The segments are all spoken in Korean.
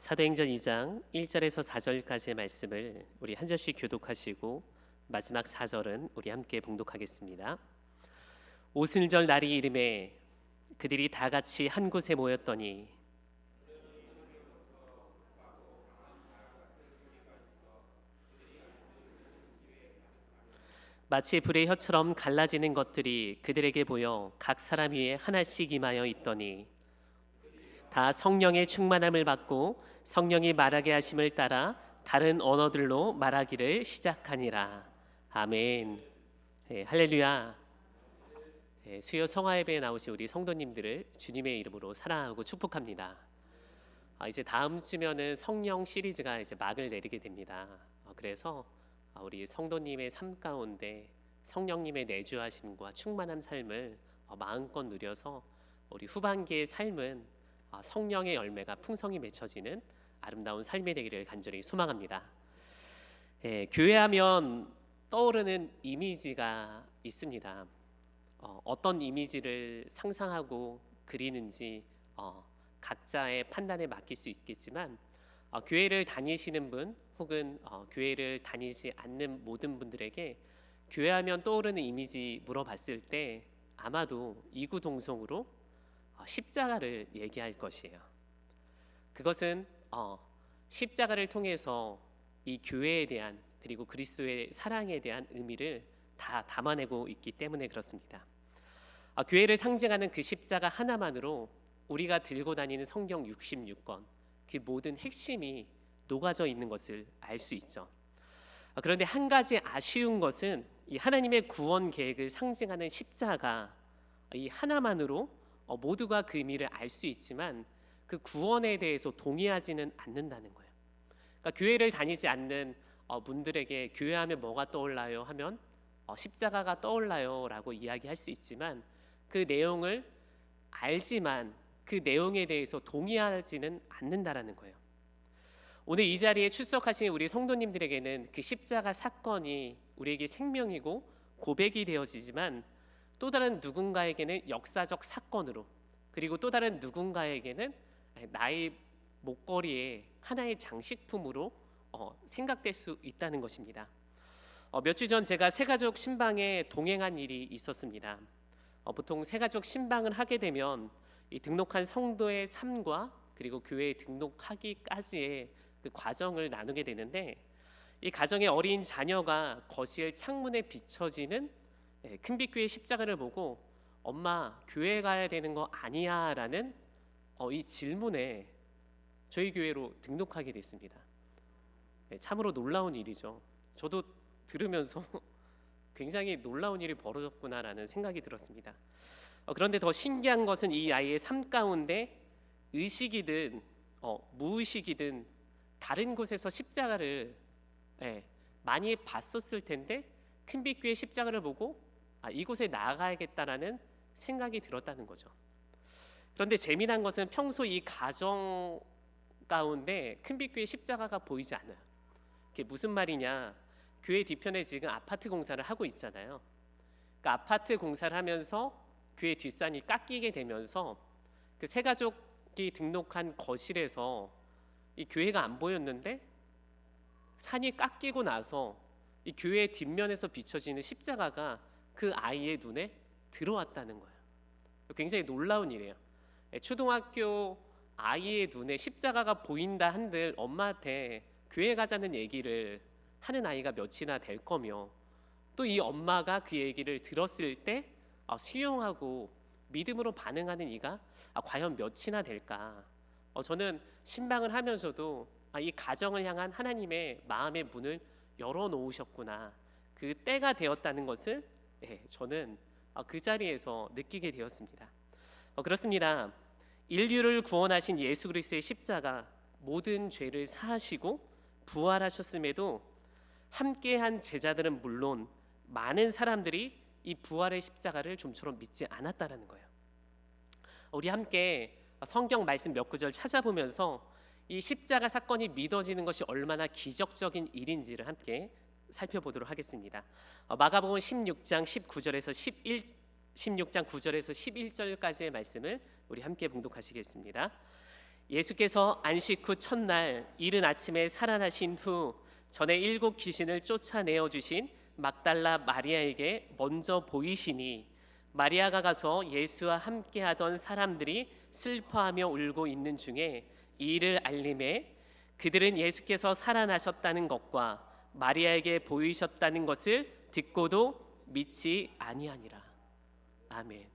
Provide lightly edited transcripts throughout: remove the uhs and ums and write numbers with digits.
사도행전 2장 1절에서 4절까지의 말씀을 우리 한 절씩 교독하시고 마지막 4절은 우리 함께 봉독하겠습니다. 오순절 날이 이름에 그들이 다 같이 한 곳에 모였더니 마치 불의 혀처럼 갈라지는 것들이 그들에게 보여 각 사람 위에 하나씩 임하여 있더니 다 성령의 충만함을 받고 성령이 말하게 하심을 따라 다른 언어들로 말하기를 시작하니라. 아멘. 할렐루야. 수요 성화 예배에 나오신 우리 성도님들을 주님의 이름으로 사랑하고 축복합니다. 이제 다음 주면은 성령 시리즈가 이제 막을 내리게 됩니다. 그래서 우리 성도님의 삶 가운데 성령님의 내주하심과 충만한 삶을 마음껏 누려서 우리 후반기의 삶은 성령의 열매가 풍성히 맺혀지는 아름다운 삶이 되기를 간절히 소망합니다. 교회하면 떠오르는 이미지가 있습니다. 어떤 이미지를 상상하고 그리는지 각자의 판단에 맡길 수 있겠지만 교회를 다니시는 분 혹은 교회를 다니지 않는 모든 분들에게 교회하면 떠오르는 이미지 물어봤을 때 아마도 이구동성으로 십자가를 얘기할 것이에요. 그것은 십자가를 통해서 이 교회에 대한 그리고 그리스도의 사랑에 대한 의미를 다 담아내고 있기 때문에 그렇습니다. 교회를 상징하는 그 십자가 하나만으로 우리가 들고 다니는 성경 66권 그 모든 핵심이 녹아져 있는 것을 알 수 있죠. 그런데 한 가지 아쉬운 것은 이 하나님의 구원 계획을 상징하는 십자가 이 하나만으로 모두가 그 의미를 알 수 있지만 그 구원에 대해서 동의하지는 않는다는 거예요. 그러니까 교회를 다니지 않는 분들에게 교회하면 뭐가 떠올라요 하면 십자가가 떠올라요 라고 이야기할 수 있지만 그 내용을 알지만 그 내용에 대해서 동의하지는 않는다라는 거예요. 오늘 이 자리에 출석하신 우리 성도님들에게는 그 십자가 사건이 우리에게 생명이고 고백이 되어지지만 또 다른 누군가에게는 역사적 사건으로 그리고 또 다른 누군가에게는 나의 목걸이의 하나의 장식품으로 생각될 수 있다는 것입니다. 몇 주 전 제가 새가족 신방에 동행한 일이 있었습니다. 보통 새가족 신방을 하게 되면 이 등록한 성도의 삶과 그리고 교회에 등록하기까지의 그 과정을 나누게 되는데 이 가정의 어린 자녀가 거실 창문에 비춰지는 큰빛교회 십자가를 보고 엄마 교회 가야 되는 거 아니야? 라는 이 질문에 저희 교회로 등록하게 됐습니다. 참으로 놀라운 일이죠. 저도 들으면서 굉장히 놀라운 일이 벌어졌구나라는 생각이 들었습니다. 그런데 더 신기한 것은 이 아이의 삶 가운데 의식이든 무의식이든 다른 곳에서 십자가를 많이 봤었을 텐데 큰빛교회 십자가를 보고 이곳에 나아가야겠다라는 생각이 들었다는 거죠. 그런데 재미난 것은 평소 이 가정 가운데 큰빛교회 십자가가 보이지 않아요. 그게 무슨 말이냐? 교회 뒤편에 지금 아파트 공사를 하고 있잖아요. 그러니까 아파트 공사를 하면서 교회 뒷산이 깎이게 되면서 그 새가족이 등록한 거실에서 이 교회가 안 보였는데 산이 깎이고 나서 이 교회 뒷면에서 비춰지는 십자가가 그 아이의 눈에 들어왔다는 거예요. 굉장히 놀라운 일이에요. 초등학교 아이의 눈에 십자가가 보인다 한들 엄마한테 교회 가자는 얘기를 하는 아이가 몇이나 될 거며 또 이 엄마가 그 얘기를 들었을 때 수용하고 믿음으로 반응하는 이가 과연 몇이나 될까? 저는 신방을 하면서도 이 가정을 향한 하나님의 마음의 문을 열어놓으셨구나 그 때가 되었다는 것을 저는 그 자리에서 느끼게 되었습니다. 그렇습니다. 인류를 구원하신 예수 그리스도의 십자가 모든 죄를 사하시고 부활하셨음에도 함께한 제자들은 물론 많은 사람들이 이 부활의 십자가를 좀처럼 믿지 않았다라는 거예요. 우리 함께 성경 말씀 몇 구절 찾아보면서 이 십자가 사건이 믿어지는 것이 얼마나 기적적인 일인지를 함께 살펴보도록 하겠습니다. 마가복음 16장 19절에서 16장 9절에서 11절까지의 말씀을 우리 함께 봉독하시겠습니다. 예수께서 안식 후 첫날 이른 아침에 살아나신 후 전에 7 귀신을 쫓아내어 주신 막달라 마리아에게 먼저 보이시니 마리아가 가서 예수와 함께하던 사람들이 슬퍼하며 울고 있는 중에 이 일을 알림해 그들은 예수께서 살아나셨다는 것과 마리아에게 보이셨다는 것을 듣고도 믿지 아니하니라. 아멘.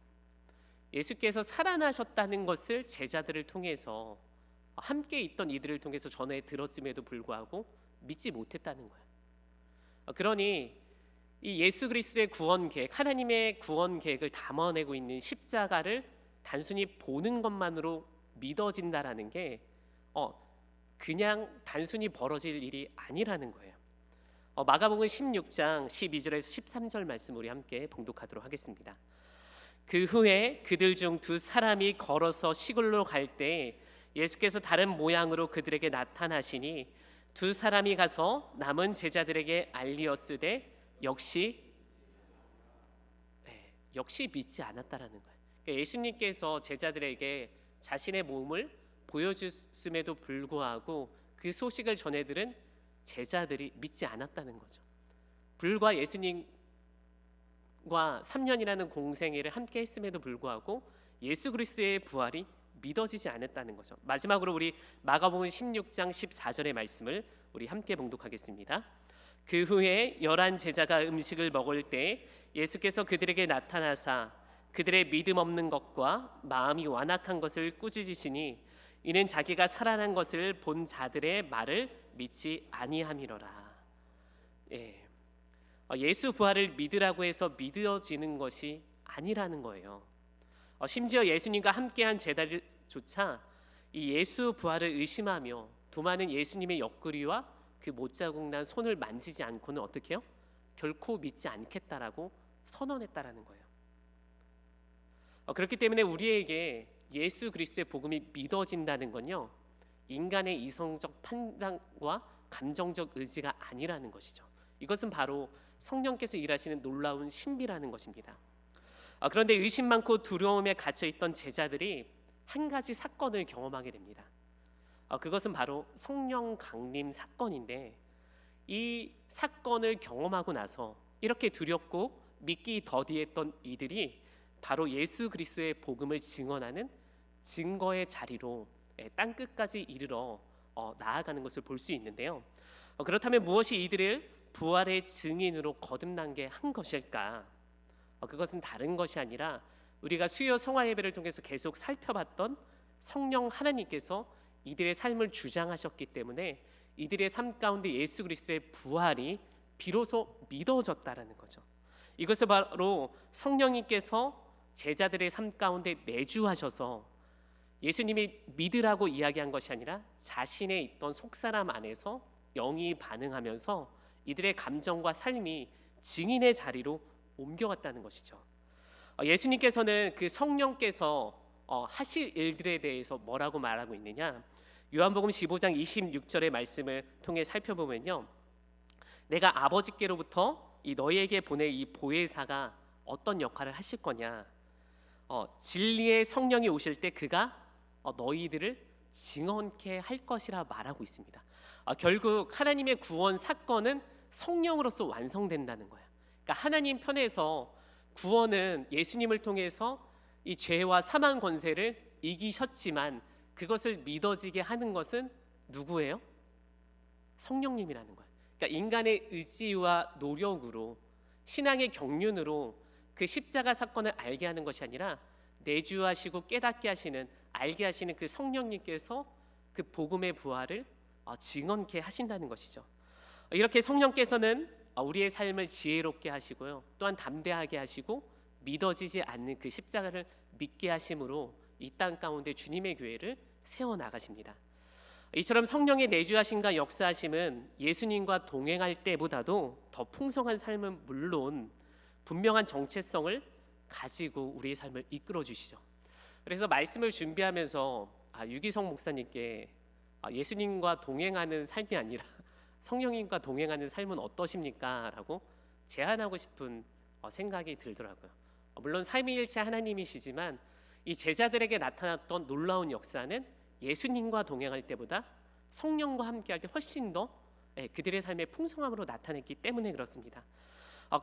예수께서 살아나셨다는 것을 제자들을 통해서 함께 있던 이들을 통해서 전해 들었음에도 불구하고 믿지 못했다는 거예요. 그러니 이 예수 그리스도의 구원 계획, 하나님의 구원 계획을 담아내고 있는 십자가를 단순히 보는 것만으로 믿어진다라는 게 그냥 단순히 벌어질 일이 아니라는 거예요. 마가복음 16장 12절에서 13절 말씀 우리 함께 봉독하도록 하겠습니다. 그 후에 그들 중 2 사람이 걸어서 시골로 갈 때 예수께서 다른 모양으로 그들에게 나타나시니 2 사람이 가서 남은 제자들에게 알리었으되 역시 믿지 않았다라는 거예요. 그러니까 예수님께서 제자들에게 자신의 몸을 보여줬음에도 불구하고 그 소식을 전해들은 제자들이 믿지 않았다는 거죠. 불과 예수님과 3년이라는 공생애를 함께 했음에도 불구하고 예수 그리스도의 부활이 믿어지지 않았다는 거죠. 마지막으로 우리 마가복음 16장 14절의 말씀을 우리 함께 봉독하겠습니다. 그 후에 11 제자가 음식을 먹을 때 예수께서 그들에게 나타나사 그들의 믿음 없는 것과 마음이 완악한 것을 꾸짖으시니 이는 자기가 살아난 것을 본 자들의 말을 믿지 아니함이로라. 예수 부활을 믿으라고 해서 믿어지는 것이 아니라는 거예요. 심지어 예수님과 함께한 제자들조차 이 예수 부활을 의심하며 도마는 예수님의 옆구리와 그 못자국 난 손을 만지지 않고는 어떻게 해요? 결코 믿지 않겠다라고 선언했다라는 거예요. 그렇기 때문에 우리에게 예수 그리스도의 복음이 믿어진다는 건요, 인간의 이성적 판단과 감정적 의지가 아니라는 것이죠. 이것은 바로 성령께서 일하시는 놀라운 신비라는 것입니다. 그런데 의심 많고 두려움에 갇혀있던 제자들이 한 가지 사건을 경험하게 됩니다. 그것은 바로 성령 강림 사건인데, 이 사건을 경험하고 나서 이렇게 두렵고 믿기 더디했던 이들이 바로 예수 그리스도의 복음을 증언하는 증거의 자리로 땅끝까지 이르러 나아가는 것을 볼 수 있는데요. 그렇다면 무엇이 이들을 부활의 증인으로 거듭나게 한 것일까? 그것은 다른 것이 아니라 우리가 수요 성화 예배를 통해서 계속 살펴봤던 성령 하나님께서 이들의 삶을 주장하셨기 때문에 이들의 삶 가운데 예수 그리스도의 부활이 비로소 믿어졌다라는 거죠. 이것을 바로 성령님께서 제자들의 삶 가운데 내주하셔서 예수님이 믿으라고 이야기한 것이 아니라 자신의 있던 속사람 안에서 영이 반응하면서 이들의 감정과 삶이 증인의 자리로 옮겨갔다는 것이죠. 예수님께서는 그 성령께서 하실 일들에 대해서 뭐라고 말하고 있느냐? 요한복음 15장 26절의 말씀을 통해 살펴보면요, 내가 아버지께로부터 이 너희에게 보낼 이 보혜사가 어떤 역할을 하실 거냐? 진리의 성령이 오실 때 그가 너희들을 증언케 할 것이라 말하고 있습니다. 결국 하나님의 구원 사건은 성령으로서 완성된다는 거예요. 그러니까 하나님 편에서 구원은 예수님을 통해서 이 죄와 사망 권세를 이기셨지만 그것을 믿어지게 하는 것은 누구예요? 성령님이라는 거예요. 그러니까 인간의 의지와 노력으로, 신앙의 경륜으로 그 십자가 사건을 알게 하는 것이 아니라 내주하시고 깨닫게 하시는, 알게 하시는 그 성령님께서 그 복음의 부활을 증언케 하신다는 것이죠. 이렇게 성령께서는 우리의 삶을 지혜롭게 하시고요, 또한 담대하게 하시고 믿어지지 않는 그 십자가를 믿게 하심으로 이 땅 가운데 주님의 교회를 세워나가십니다. 이처럼 성령의 내주하심과 역사하심은 예수님과 동행할 때보다도 더 풍성한 삶은 물론 분명한 정체성을 가지고 우리의 삶을 이끌어 주시죠. 그래서 말씀을 준비하면서 유기성 목사님께 예수님과 동행하는 삶이 아니라 성령님과 동행하는 삶은 어떠십니까? 라고 제안하고 싶은 생각이 들더라고요. 물론 삼위일체 하나님이시지만 이 제자들에게 나타났던 놀라운 역사는 예수님과 동행할 때보다 성령과 함께할 때 훨씬 더 그들의 삶의 풍성함으로 나타냈기 때문에 그렇습니다.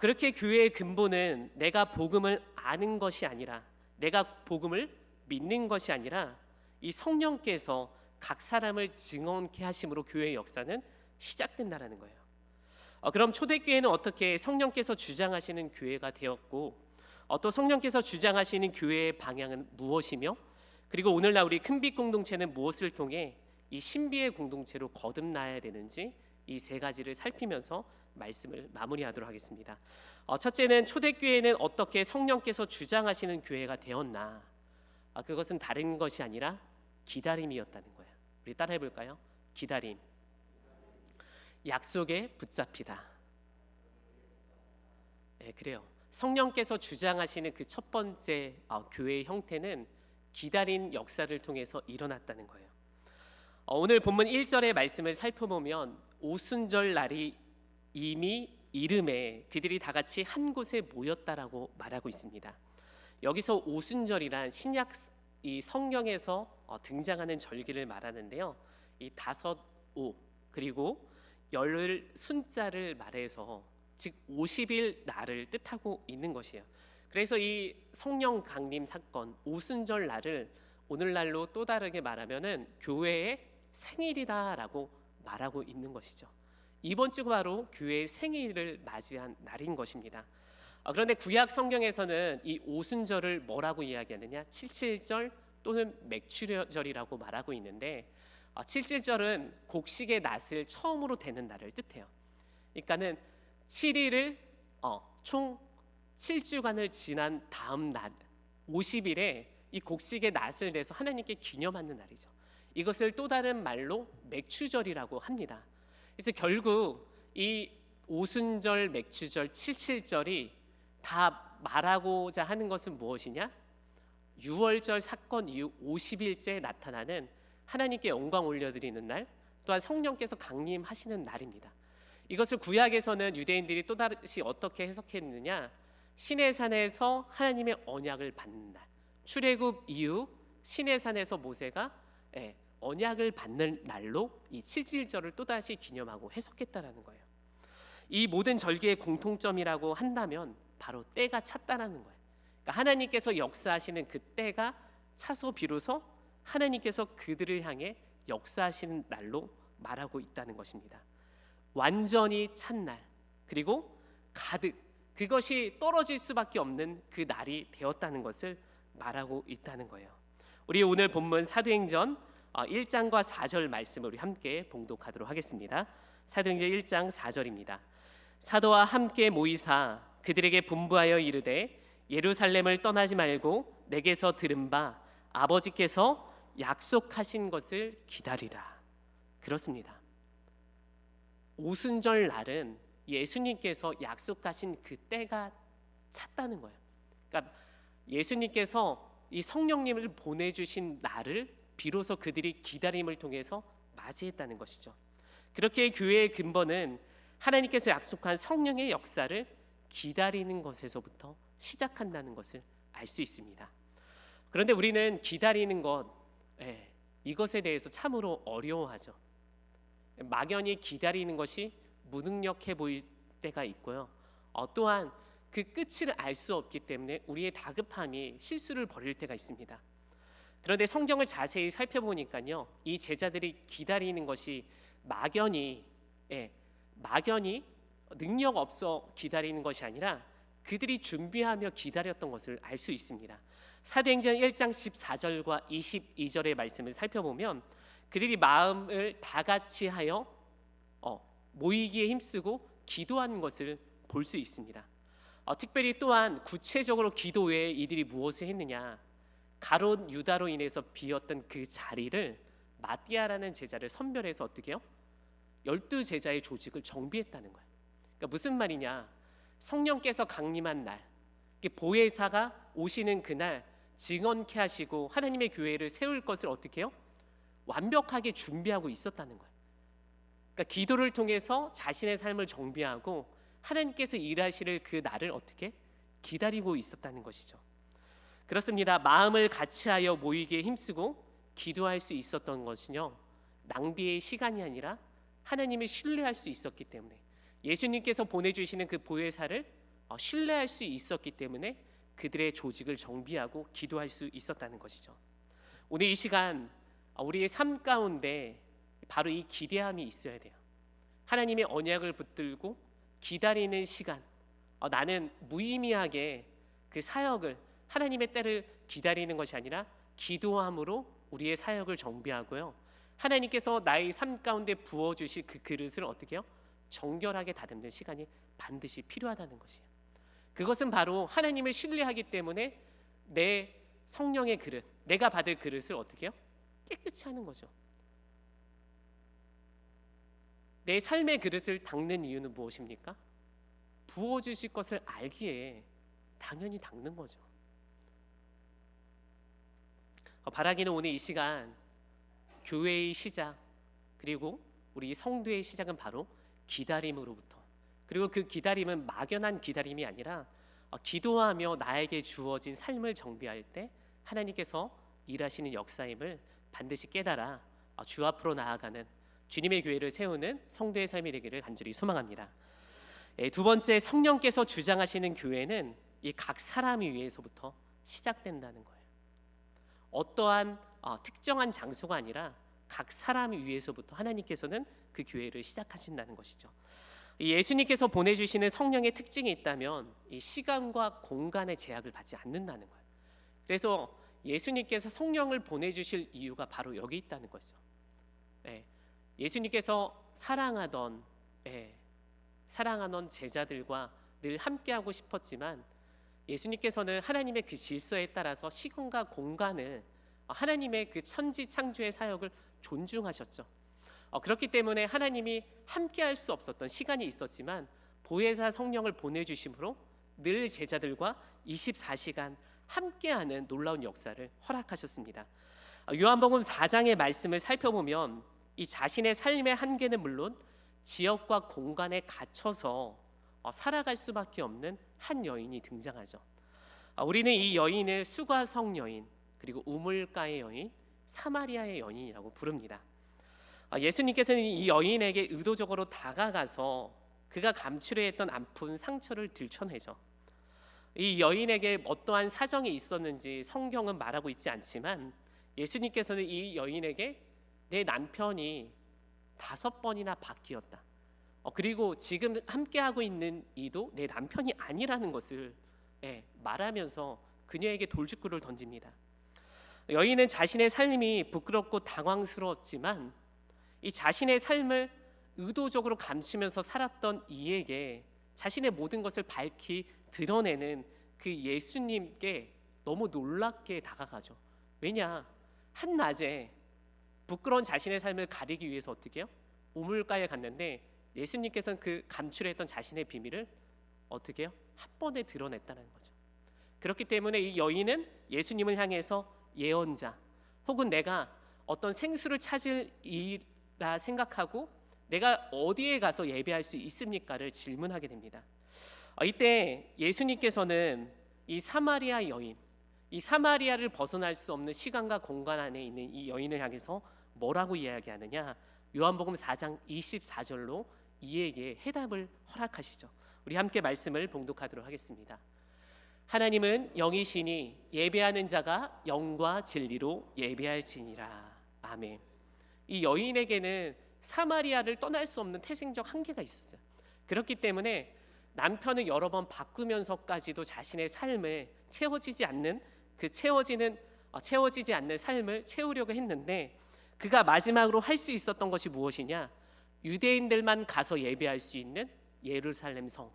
그렇게 교회의 근본은 내가 복음을 아는 것이 아니라, 내가 복음을 믿는 것이 아니라 이 성령께서 각 사람을 증언케 하심으로 교회의 역사는 시작된다라는 거예요. 그럼 초대교회는 어떻게 성령께서 주장하시는 교회가 되었고, 또 성령께서 주장하시는 교회의 방향은 무엇이며, 그리고 오늘날 우리 큰빛 공동체는 무엇을 통해 이 신비의 공동체로 거듭나야 되는지, 이 세 가지를 살피면서 말씀을 마무리하도록 하겠습니다. 첫째는 초대교회는 어떻게 성령께서 주장하시는 교회가 되었나? 그것은 다른 것이 아니라 기다림이었다는 거예요. 우리 따라해 볼까요? 기다림. 약속에 붙잡히다. 그래요. 성령께서 주장하시는 그 첫 번째 교회의 형태는 기다린 역사를 통해서 일어났다는 거예요. 오늘 본문 1절의 말씀을 살펴보면 오순절 날이 이미 이름에 그들이 다 같이 한 곳에 모였다라고 말하고 있습니다. 여기서 오순절이란 신약 이 성경에서 등장하는 절기를 말하는데요. 이 다섯 오 그리고 열 순자를 말해서 즉 50일 날을 뜻하고 있는 것이에요. 그래서 이 성령 강림 사건 오순절 날을 오늘날로 또 다르게 말하면은 교회의 생일이다라고 말하고 있는 것이죠. 이번 주가 바로 교회의 생일을 맞이한 날인 것입니다. 그런데 구약 성경에서는 이 오순절을 뭐라고 이야기하느냐? 칠칠절 또는 맥추절이라고 말하고 있는데, 칠칠절은 곡식의 낫을 처음으로 대는 날을 뜻해요. 그러니까는 7일을 총 7주간을 지난 다음 날 50일에 이 곡식의 낫을 대서 하나님께 기념하는 날이죠. 이것을 또 다른 말로 맥추절이라고 합니다. 그래서 결국 이 오순절, 맥추절, 칠칠절이 다 말하고자 하는 것은 무엇이냐? 유월절 사건 이후 50일째 나타나는 하나님께 영광 올려드리는 날, 또한 성령께서 강림하시는 날입니다. 이것을 구약에서는 유대인들이 또다시 어떻게 해석했느냐? 시내산에서 하나님의 언약을 받는 날, 출애굽 이후 시내산에서 모세가 언약을 받는 날로 이 칠칠절을 또다시 기념하고 해석했다라는 거예요. 이 모든 절기의 공통점이라고 한다면 바로 때가 찼다라는 거예요. 그러니까 하나님께서 역사하시는 그 때가 차서 비로소 하나님께서 그들을 향해 역사하시는 날로 말하고 있다는 것입니다. 완전히 찬 날, 그리고 가득, 그것이 떨어질 수밖에 없는 그 날이 되었다는 것을 말하고 있다는 거예요. 우리 오늘 본문 사도행전 1장과 4절 말씀을 우리 함께 봉독하도록 하겠습니다. 사도행전 1장 4절입니다. 사도와 함께 모이사 그들에게 분부하여 이르되 예루살렘을 떠나지 말고 내게서 들은 바 아버지께서 약속하신 것을 기다리라. 그렇습니다. 오순절 날은 예수님께서 약속하신 그 때가 찼다는 거예요. 그러니까 예수님께서 이 성령님을 보내주신 날을 비로소 그들이 기다림을 통해서 맞이했다는 것이죠. 그렇게 교회의 근본은 하나님께서 약속한 성령의 역사를 기다리는 것에서부터 시작한다는 것을 알 수 있습니다. 그런데 우리는 기다리는 것, 이것에 대해서 참으로 어려워하죠. 막연히 기다리는 것이 무능력해 보일 때가 있고요. 또한 그 끝을 알 수 없기 때문에 우리의 다급함이 실수를 벌일 때가 있습니다. 그런데 성경을 자세히 살펴보니까요, 이 제자들이 기다리는 것이 막연히 능력 없어 기다리는 것이 아니라 그들이 준비하며 기다렸던 것을 알 수 있습니다. 사도행전 1장 14절과 22절의 말씀을 살펴보면 그들이 마음을 다 같이 하여 모이기에 힘쓰고 기도하는 것을 볼 수 있습니다. 특별히 또한 구체적으로 기도 외에 이들이 무엇을 했느냐? 가롯 유다로 인해서 비었던 그 자리를 마띠아라는 제자를 선별해서 어떻게 해요? 12제자의 조직을 정비했다는 거예요. 그러니까 무슨 말이냐? 성령께서 강림한 날, 보혜사가 오시는 그날 증언케 하시고 하나님의 교회를 세울 것을 어떻게 해요? 완벽하게 준비하고 있었다는 거예요. 그러니까 기도를 통해서 자신의 삶을 정비하고 하나님께서 일하실 그 날을 어떻게 기다리고 있었다는 것이죠. 그렇습니다. 마음을 같이하여 모이기에 힘쓰고 기도할 수 있었던 것은요, 낭비의 시간이 아니라 하나님을 신뢰할 수 있었기 때문에, 예수님께서 보내주시는 그 보혜사를 신뢰할 수 있었기 때문에 그들의 조직을 정비하고 기도할 수 있었다는 것이죠. 오늘 이 시간 우리의 삶 가운데 바로 이 기대함이 있어야 돼요. 하나님의 언약을 붙들고 기다리는 시간, 나는 무의미하게 그 사역을, 하나님의 때를 기다리는 것이 아니라 기도함으로 우리의 사역을 정비하고요, 하나님께서 나의 삶 가운데 부어주실 그 그릇을 어떻게 해요? 정결하게 다듬는 시간이 반드시 필요하다는 것이에요. 그것은 바로 하나님을 신뢰하기 때문에 내 성령의 그릇, 내가 받을 그릇을 어떻게 해요? 깨끗이 하는 거죠. 내 삶의 그릇을 닦는 이유는 무엇입니까? 부어주실 것을 알기에 당연히 닦는 거죠. 바라기는 오늘 이 시간 교회의 시작, 그리고 우리 성도의 시작은 바로 기다림으로부터, 그리고 그 기다림은 막연한 기다림이 아니라 기도하며 나에게 주어진 삶을 정비할 때 하나님께서 일하시는 역사임을 반드시 깨달아 주 앞으로 나아가는 주님의 교회를 세우는 성도의 삶이 되기를 간절히 소망합니다. 두 번째, 성령께서 주장하시는 교회는 이 각 사람이 위해서부터 시작된다는 거예요. 어떠한 특정한 장소가 아니라 각 사람이 위해서부터 하나님께서는 그 교회를 시작하신다는 것이죠. 예수님께서 보내주시는 성령의 특징이 있다면 이 시간과 공간의 제약을 받지 않는다는 거예요. 그래서 예수님께서 성령을 보내주실 이유가 바로 여기 있다는 거죠. 예수님께서 사랑하던 제자들과 늘 함께하고 싶었지만, 예수님께서는 하나님의 그 질서에 따라서 시간과 공간을, 하나님의 그 천지 창조의 사역을 존중하셨죠. 그렇기 때문에 하나님이 함께할 수 없었던 시간이 있었지만 보혜사 성령을 보내주심으로 늘 제자들과 24시간 함께하는 놀라운 역사를 허락하셨습니다. 요한복음 4장의 말씀을 살펴보면 이 자신의 삶의 한계는 물론 지역과 공간에 갇혀서 살아갈 수밖에 없는 한 여인이 등장하죠. 우리는 이 여인을 수가성 여인, 그리고 우물가의 여인, 사마리아의 여인이라고 부릅니다. 예수님께서는 이 여인에게 의도적으로 다가가서 그가 감추려 했던 아픈 상처를 들춰내죠. 이 여인에게 어떠한 사정이 있었는지 성경은 말하고 있지 않지만, 예수님께서는 이 여인에게 내 남편이 5번이나 바뀌었다, 그리고 지금 함께하고 있는 이도 내 남편이 아니라는 것을 말하면서 그녀에게 돌직구를 던집니다. 여인은 자신의 삶이 부끄럽고 당황스러웠지만 이 자신의 삶을 의도적으로 감추면서 살았던 이에게 자신의 모든 것을 밝히 드러내는 그 예수님께 너무 놀랍게 다가가죠. 왜냐? 한낮에 부끄러운 자신의 삶을 가리기 위해서 어떻게 해요? 우물가에 갔는데 예수님께서는 그 감추려 했던 자신의 비밀을 어떻게 해요? 한 번에 드러냈다는 거죠. 그렇기 때문에 이 여인은 예수님을 향해서 예언자, 혹은 내가 어떤 생수를 찾을 일이라 생각하고 내가 어디에 가서 예배할 수 있습니까를 질문하게 됩니다. 이때 예수님께서는 이 사마리아 여인, 이 사마리아를 벗어날 수 없는 시간과 공간 안에 있는 이 여인을 향해서 뭐라고 이야기하느냐? 요한복음 4장 24절로 이에게 해답을 허락하시죠. 우리 함께 말씀을 봉독하도록 하겠습니다. 하나님은 영이시니 예배하는 자가 영과 진리로 예배할지니라. 아멘. 이 여인에게는 사마리아를 떠날 수 없는 태생적 한계가 있었어요. 그렇기 때문에 남편을 여러 번 바꾸면서까지도 자신의 삶을 채워지지 않는 삶을 채우려고 했는데, 그가 마지막으로 할 수 있었던 것이 무엇이냐? 유대인들만 가서 예배할 수 있는 예루살렘 성.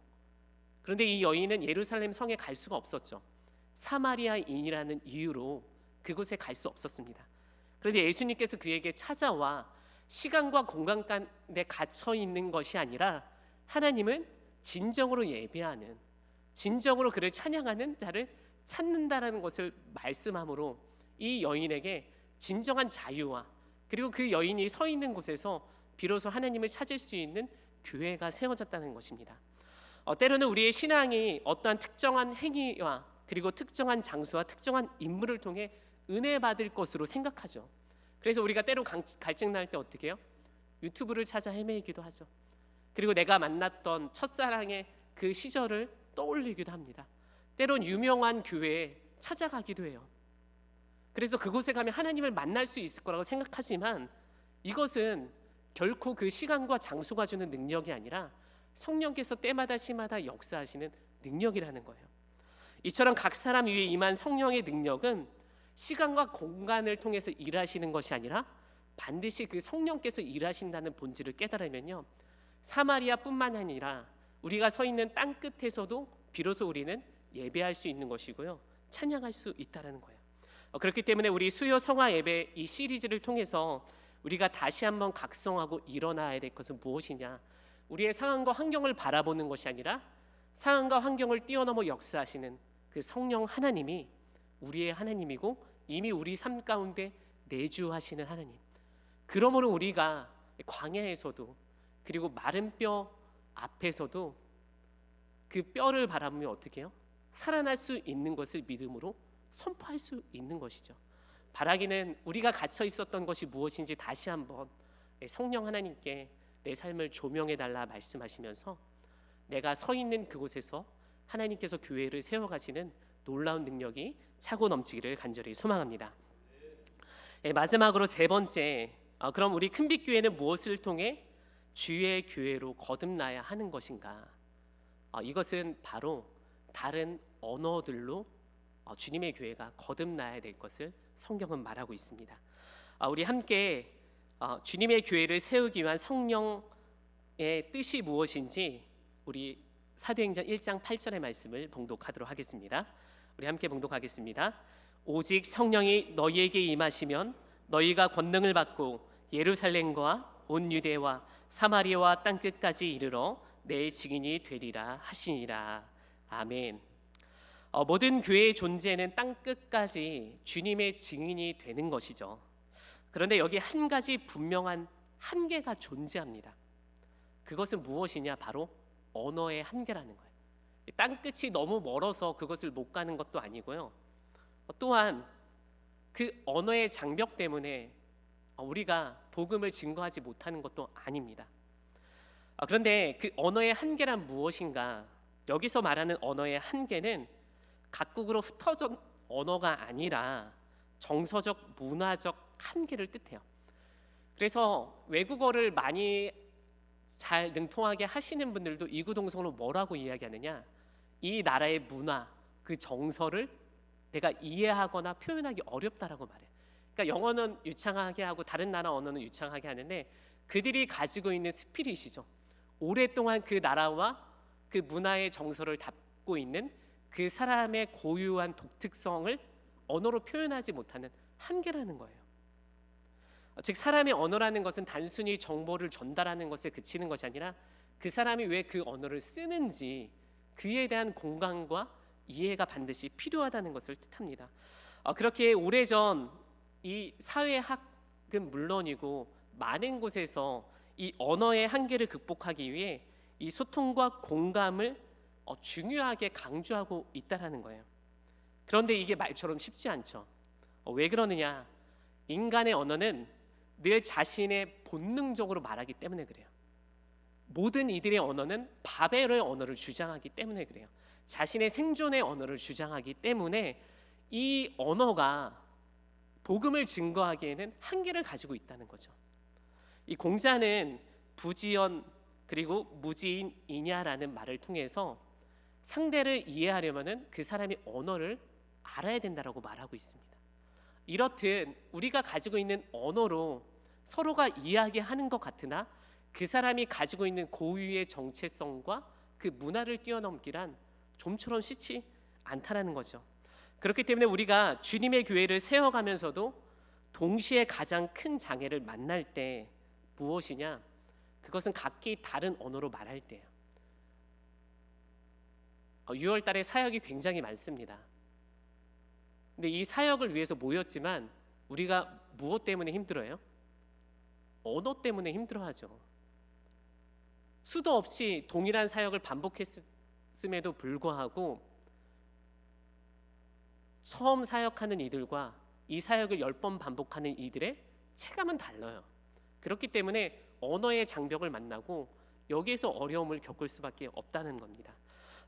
그런데 이 여인은 예루살렘 성에 갈 수가 없었죠. 사마리아인이라는 이유로 그곳에 갈 수 없었습니다. 그런데 예수님께서 그에게 찾아와 시간과 공간 간에 갇혀 있는 것이 아니라 하나님은 진정으로 예배하는, 진정으로 그를 찬양하는 자를 찾는다라는 것을 말씀함으로 이 여인에게 진정한 자유와, 그리고 그 여인이 서 있는 곳에서 비로소 하나님을 찾을 수 있는 교회가 세워졌다는 것입니다. 때로는 우리의 신앙이 어떠한 특정한 행위와 그리고 특정한 장소와 특정한 인물을 통해 은혜 받을 것으로 생각하죠. 그래서 우리가 때로 갈증 날 때 어떻게 해요? 유튜브를 찾아 헤매기도 하죠. 그리고 내가 만났던 첫사랑의 그 시절을 떠올리기도 합니다. 때론 유명한 교회에 찾아가기도 해요. 그래서 그곳에 가면 하나님을 만날 수 있을 거라고 생각하지만 이것은 결코 그 시간과 장소가 주는 능력이 아니라 성령께서 때마다 시마다 역사하시는 능력이라는 거예요. 이처럼 각 사람 위에 임한 성령의 능력은 시간과 공간을 통해서 일하시는 것이 아니라 반드시 그 성령께서 일하신다는 본질을 깨달으면요, 사마리아뿐만 아니라 우리가 서 있는 땅 끝에서도 비로소 우리는 예배할 수 있는 것이고요, 찬양할 수 있다는 거예요. 그렇기 때문에 우리 수요 성화 예배 이 시리즈를 통해서 우리가 다시 한번 각성하고 일어나야 될 것은 무엇이냐? 우리의 상황과 환경을 바라보는 것이 아니라 상황과 환경을 뛰어넘어 역사하시는 그 성령 하나님이 우리의 하나님이고 이미 우리 삶 가운데 내주하시는 하나님. 그러므로 우리가 광야에서도 그리고 마른 뼈 앞에서도 그 뼈를 바라보며 어떻게 해요? 살아날 수 있는 것을 믿음으로 선포할 수 있는 것이죠. 바라기는 우리가 갇혀 있었던 것이 무엇인지 다시 한번 성령 하나님께 내 삶을 조명해 달라 말씀하시면서 내가 서 있는 그곳에서 하나님께서 교회를 세워가시는 놀라운 능력이 차고 넘치기를 간절히 소망합니다. 마지막으로 세 번째, 그럼 우리 큰빛교회는 무엇을 통해 주의 교회로 거듭나야 하는 것인가? 이것은 바로 다른 언어들로 주님의 교회가 거듭나야 될 것을 성경은 말하고 있습니다. 우리 함께 주님의 교회를 세우기 위한 성령의 뜻이 무엇인지 우리 사도행전 1장 8절의 말씀을 봉독하도록 하겠습니다. 우리 함께 봉독하겠습니다. 오직 성령이 너희에게 임하시면 너희가 권능을 받고 예루살렘과 온 유대와 사마리아와 땅 끝까지 이르러 내 증인이 되리라 하시니라. 아멘. 모든 교회의 존재는 땅 끝까지 주님의 증인이 되는 것이죠. 그런데 여기 한 가지 분명한 한계가 존재합니다. 그것은 무엇이냐? 바로 언어의 한계라는 거예요. 땅 끝이 너무 멀어서 그것을 못 가는 것도 아니고요, 또한 그 언어의 장벽 때문에 우리가 복음을 증거하지 못하는 것도 아닙니다. 그런데 그 언어의 한계란 무엇인가? 여기서 말하는 언어의 한계는 각국으로 흩어진 언어가 아니라 정서적, 문화적 한계를 뜻해요. 그래서 외국어를 많이 잘 능통하게 하시는 분들도 이구동성으로 뭐라고 이야기하느냐? 이 나라의 문화, 그 정서를 내가 이해하거나 표현하기 어렵다라고 말해요. 그러니까 영어는 유창하게 하고 다른 나라 언어는 유창하게 하는데 그들이 가지고 있는 스피릿이죠. 오랫동안 그 나라와 그 문화의 정서를 담고 있는 그 사람의 고유한 독특성을 언어로 표현하지 못하는 한계라는 거예요. 즉 사람의 언어라는 것은 단순히 정보를 전달하는 것에 그치는 것이 아니라 그 사람이 왜 그 언어를 쓰는지 그에 대한 공감과 이해가 반드시 필요하다는 것을 뜻합니다. 그렇게 오래전 이 사회학은 물론이고 많은 곳에서 이 언어의 한계를 극복하기 위해 이 소통과 공감을 중요하게 강조하고 있다라는 거예요. 그런데 이게 말처럼 쉽지 않죠. 왜 그러느냐? 인간의 언어는 늘 자신의 본능적으로 말하기 때문에 그래요. 모든 이들의 언어는 바벨의 언어를 주장하기 때문에 그래요. 자신의 생존의 언어를 주장하기 때문에 이 언어가 복음을 증거하기에는 한계를 가지고 있다는 거죠. 이 공자는 부지연 그리고 무지인이냐라는 말을 통해서 상대를 이해하려면은 그 사람의 언어를 알아야 된다라고 말하고 있습니다. 이렇듯 우리가 가지고 있는 언어로 서로가 이야기하는 것 같으나 그 사람이 가지고 있는 고유의 정체성과 그 문화를 뛰어넘기란 좀처럼 쉽지 않다라는 거죠. 그렇기 때문에 우리가 주님의 교회를 세워가면서도 동시에 가장 큰 장애를 만날 때 무엇이냐? 그것은 각기 다른 언어로 말할 때예요. 6월 달에 사역이 굉장히 많습니다. 근데 이 사역을 위해서 모였지만 우리가 무엇 때문에 힘들어요? 언어 때문에 힘들어하죠. 수도 없이 동일한 사역을 반복했음에도 불구하고 처음 사역하는 이들과 이 사역을 10번 반복하는 이들의 체감은 달라요. 그렇기 때문에 언어의 장벽을 만나고 여기에서 어려움을 겪을 수밖에 없다는 겁니다.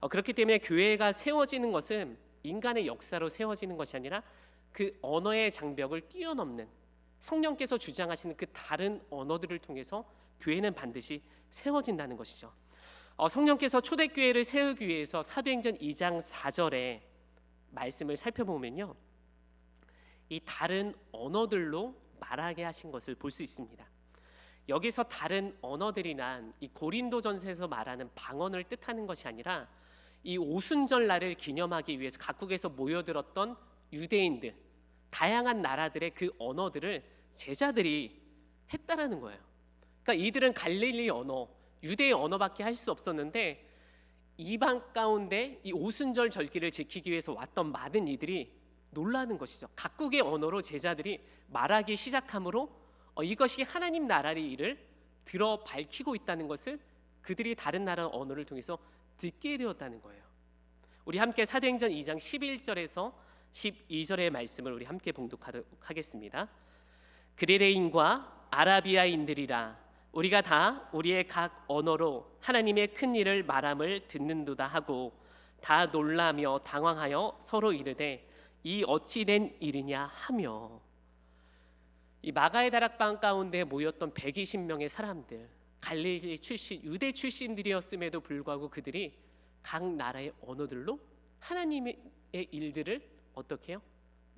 그렇기 때문에 교회가 세워지는 것은 인간의 역사로 세워지는 것이 아니라 그 언어의 장벽을 뛰어넘는 성령께서 주장하시는 그 다른 언어들을 통해서 교회는 반드시 세워진다는 것이죠. 성령께서 초대교회를 세우기 위해서 사도행전 2장 4절에 말씀을 살펴보면요, 이 다른 언어들로 말하게 하신 것을 볼 수 있습니다. 여기서 다른 언어들이란 이 고린도전서에서 말하는 방언을 뜻하는 것이 아니라 이 오순절날을 기념하기 위해서 각국에서 모여들었던 유대인들, 다양한 나라들의 그 언어들을 제자들이 했다라는 거예요. 그러니까 이들은 갈릴리 언어, 유대의 언어밖에 할 수 없었는데 이방 가운데 이 오순절 절기를 지키기 위해서 왔던 많은 이들이 놀라는 것이죠. 각국의 언어로 제자들이 말하기 시작함으로 이것이 하나님 나라의 일을 들어 밝히고 있다는 것을 그들이 다른 나라 언어를 통해서 듣게 되었다는 거예요. 우리 함께 사도행전 2장 11절에서 12절의 말씀을 우리 함께 봉독하도록 하겠습니다. 그리레인과 아라비아인들이라, 우리가 다 우리의 각 언어로 하나님의 큰 일을 말함을 듣는도다 하고 다 놀라며 당황하여 서로 이르되 이 어찌 된 일이냐 하며. 이 마가의 다락방 가운데 모였던 120명의 사람들, 갈릴리 출신, 유대 출신들이었음에도 불구하고 그들이 각 나라의 언어들로 하나님의 일들을 어떻게 해요?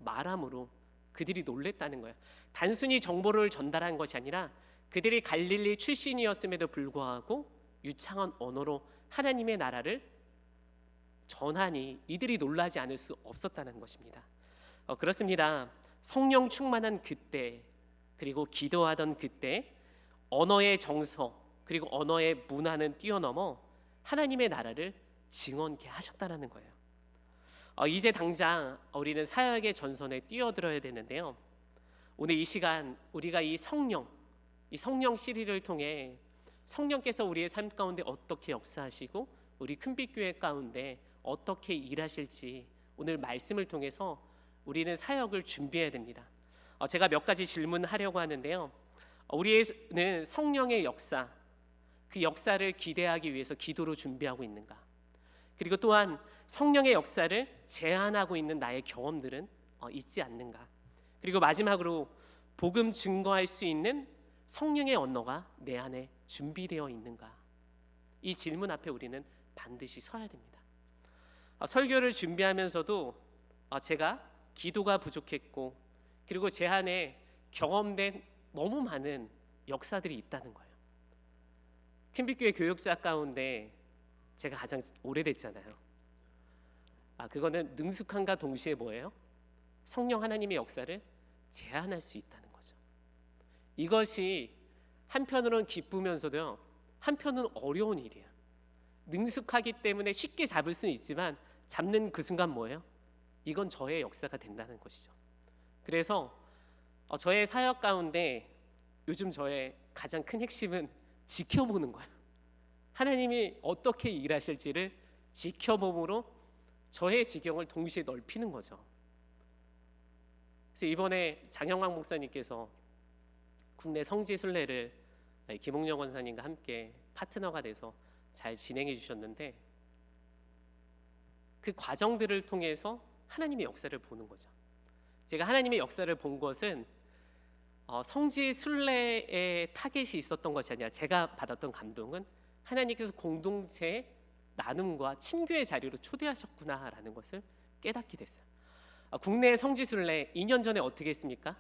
말함으로 그들이 놀랬다는 거예요. 단순히 정보를 전달한 것이 아니라 그들이 갈릴리 출신이었음에도 불구하고 유창한 언어로 하나님의 나라를 전하니 이들이 놀라지 않을 수 없었다는 것입니다. 그렇습니다. 성령 충만한 그때, 그리고 기도하던 그때 언어의 정서 그리고 언어의 문화는 뛰어넘어 하나님의 나라를 증언케 하셨다라는 거예요. 이제 당장 우리는 사역의 전선에 뛰어들어야 되는데요. 오늘 이 시간 우리가 이 성령 시리즈를 통해 성령께서 우리의 삶 가운데 어떻게 역사하시고 우리 큰빛교회 가운데 어떻게 일하실지 오늘 말씀을 통해서 우리는 사역을 준비해야 됩니다. 제가 몇 가지 질문하려고 하는데요. 우리는 성령의 역사, 그 역사를 기대하기 위해서 기도로 준비하고 있는가? 그리고 또한 성령의 역사를 제한하고 있는 나의 경험들은 있지 않는가? 그리고 마지막으로 복음 증거할 수 있는 성령의 언어가 내 안에 준비되어 있는가? 이 질문 앞에 우리는 반드시 서야 됩니다. 설교를 준비하면서도 제가 기도가 부족했고 그리고 제 안에 경험된 너무 많은 역사들이 있다는 거예요. 큰빛교회 교육자 가운데 제가 가장 오래됐잖아요. 그거는 능숙함과 동시에 뭐예요? 성령 하나님의 역사를 제한할 수 있다는 거죠. 이것이 한편으로는 기쁘면서도요, 한편은 어려운 일이에요. 능숙하기 때문에 쉽게 잡을 수는 있지만 잡는 그 순간 뭐예요? 이건 저의 역사가 된다는 것이죠. 그래서 저의 사역 가운데 요즘 저의 가장 큰 핵심은 지켜보는 거예요. 하나님이 어떻게 일하실지를 지켜봄으로 저의 지경을 동시에 넓히는 거죠. 그래서 이번에 장영광 목사님께서 국내 성지 순례를 김홍영 원사님과 함께 파트너가 돼서 잘 진행해 주셨는데 그 과정들을 통해서 하나님의 역사를 보는 거죠. 제가 하나님의 역사를 본 것은 성지 순례의 타겟이 있었던 것이 아니라 제가 받았던 감동은 하나님께서 공동체 나눔과 친교의 자리로 초대하셨구나라는 것을 깨닫게 됐어요. 국내 성지 순례 2년 전에 어떻게 했습니까?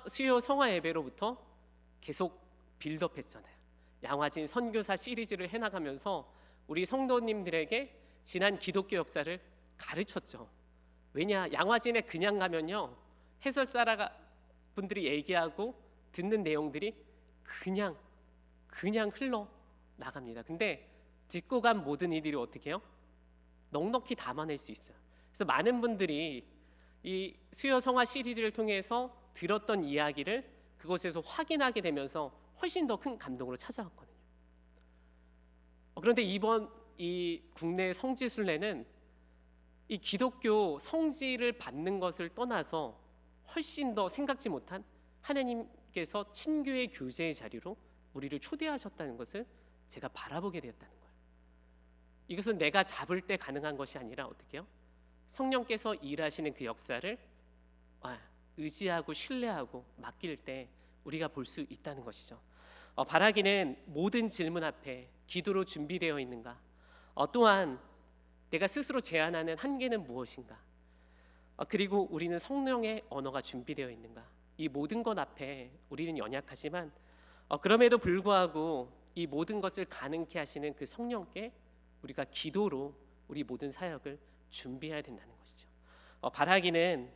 수요 성화 예배로부터 계속 빌드업했잖아요. 양화진 선교사 시리즈를 해나가면서 우리 성도님들에게 지난 기독교 역사를 가르쳤죠. 왜냐, 양화진에 그냥 가면요, 해설사라 분들이 얘기하고 듣는 내용들이 그냥 흘러 나갑니다. 근데 듣고 간 모든 이들이 어떻게 해요? 넉넉히 담아낼 수 있어요. 그래서 많은 분들이 이 수요 성화 시리즈를 통해서 들었던 이야기를 그곳에서 확인하게 되면서 훨씬 더 큰 감동으로 찾아왔거든요. 그런데 이번 이 국내 성지 순례는 이 기독교 성지를 받는 것을 떠나서 훨씬 더 생각지 못한 하나님께서 친교의 교제의 자리로 우리를 초대하셨다는 것을 제가 바라보게 되었다는 거예요. 이것은 내가 잡을 때 가능한 것이 아니라 어떻게요? 성령께서 일하시는 그 역사를 의지하고 신뢰하고 맡길 때 우리가 볼 수 있다는 것이죠. 바라기는 모든 질문 앞에 기도로 준비되어 있는가? 또한 내가 스스로 제안하는 한계는 무엇인가? 그리고 우리는 성령의 언어가 준비되어 있는가? 이 모든 것 앞에 우리는 연약하지만 그럼에도 불구하고 이 모든 것을 가능케 하시는 그 성령께 우리가 기도로 우리 모든 사역을 준비해야 된다는 것이죠. 바라기는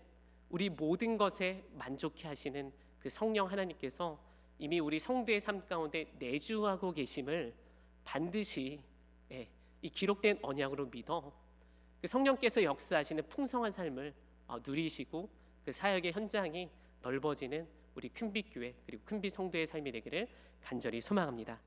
우리 모든 것에 만족해 하시는 그 성령 하나님께서 이미 우리 성도의 삶 가운데 내주하고 계심을 반드시 이 기록된 언약으로 믿어 그 성령께서 역사하시는 풍성한 삶을 누리시고 그 사역의 현장이 넓어지는 우리 큰빛교회 그리고 큰빛 성도의 삶이 되기를 간절히 소망합니다.